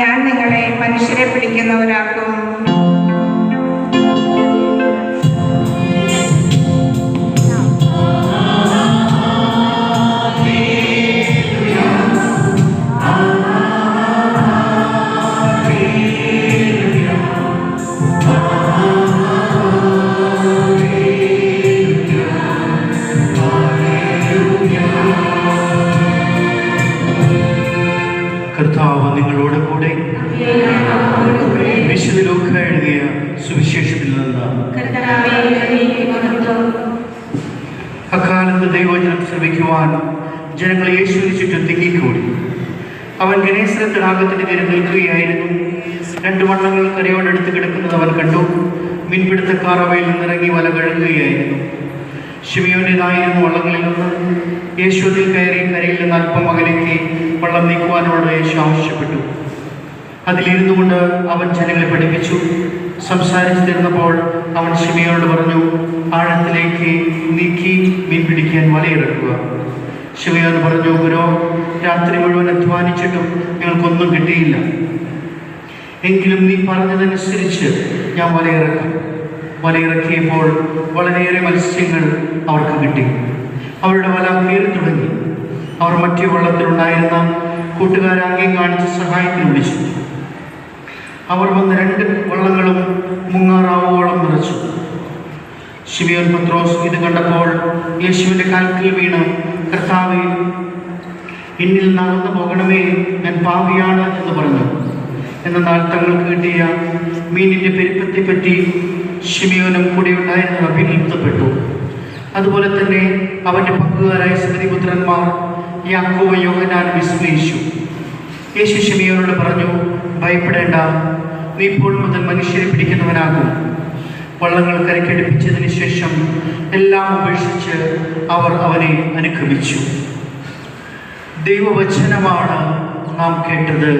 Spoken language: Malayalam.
ഞാൻ നിങ്ങളെ മനുഷ്യരെ പിടിക്കുന്നവരാക്കും. കർത്താവ് നിങ്ങളോട് കൂടെ. വിശുദ്ധ ലൂക്കാ എഴുതിയ സുവിശേഷത്തിൽ നിന്ന്. അക്കാലത്ത് ദൈവവചനം ശ്രമിക്കുവാൻ ജനങ്ങൾ യേശുവിന് ചുറ്റും തിങ്ങിക്കൂടി. അവൻ ഗനേസരത്ത് തടാകത്തിന് തീരെ നിൽക്കുകയായിരുന്നു. 2 വള്ളങ്ങൾ കരയോടടുത്ത് കിടക്കുന്നത് അവൻ കണ്ടു. മീൻപിടുത്തക്കാർ അവയിൽ നിന്നിറങ്ങി വല കഴുകുകയായിരുന്നു. ശിമിയോന്റേതായിരുന്നു വള്ളങ്ങളിൽ നിന്ന്. യേശു അതിൽ കയറി കരയിൽ നിന്ന് അല്പം അകലേക്ക് വള്ളം നീക്കുവാനോട് യേശു ആവശ്യപ്പെട്ടു. അതിലിരുന്നു കൊണ്ട് അവൻ ജനങ്ങളെ പഠിപ്പിച്ചു. സംസാരിച്ചു തീർന്നപ്പോൾ അവൻ ശിമിയോനോട് പറഞ്ഞു, ആഴത്തിലേക്ക് നീക്കി മീൻ പിടിക്കാൻ വലയിറക്കുക. ശിമിയോൻ പറഞ്ഞു, ഗുരോ, രാത്രി മുഴുവൻ അധ്വാനിച്ചിട്ടും ഞങ്ങൾക്കൊന്നും കിട്ടിയില്ല. എങ്കിലും നീ പറഞ്ഞതനുസരിച്ച് ഞാൻ വലയിറക്കാം. വലയിറക്കിയപ്പോൾ വളരെയേറെ മത്സ്യങ്ങൾ അവർക്ക് കിട്ടി. അവരുടെ വല കീറി തുടങ്ങി. അവർ മറ്റു വള്ളത്തിലുണ്ടായിരുന്ന കൂട്ടുകാരെ ആംഗ്യം കാണിച്ച് സഹായത്തിന് വിളിച്ചു. അവർ വന്ന് 2 വള്ളങ്ങളും മുങ്ങാറാവോളം നിറച്ചു. ശിമിയോൻ പത്രോസ് ഇത് കണ്ടപ്പോൾ യേശുവിൻ്റെ കാൽക്കൽ വീണ്, കർത്താവേ, എന്നിൽ നടന്നു പോകണമേ, ഞാൻ പാപിയാണ് എന്ന് പറഞ്ഞു. എന്നാൽ തങ്ങൾക്ക് കിട്ടിയ മീനിൻ്റെ പെരുപ്പത്തെപ്പറ്റി ശിമിയോനും കൂടി ഉണ്ടായിരുന്നവർ അഭിനന്ദിക്കപ്പെട്ടു. അതുപോലെ തന്നെ അവൻ്റെ പങ്കുകാരായ സഹോദരന്മാർ യാക്കോബ്, യോഹന്നാൻ വിസ്മയിച്ചു. യേശു ശിമിയോനോട് പറഞ്ഞു, ഭയപ്പെടേണ്ട, നീ ഇപ്പോൾ മുതൽ മനുഷ്യരെ പിടിക്കുന്നവനാകും. വള്ളങ്ങൾ കരയ്ക്കടുപ്പിച്ചതിന് ശേഷം എല്ലാം ഉപേക്ഷിച്ച് അവർ അവനെ അനുഗമിച്ചു. ദൈവവചനമാണ് നാം കേട്ടത്.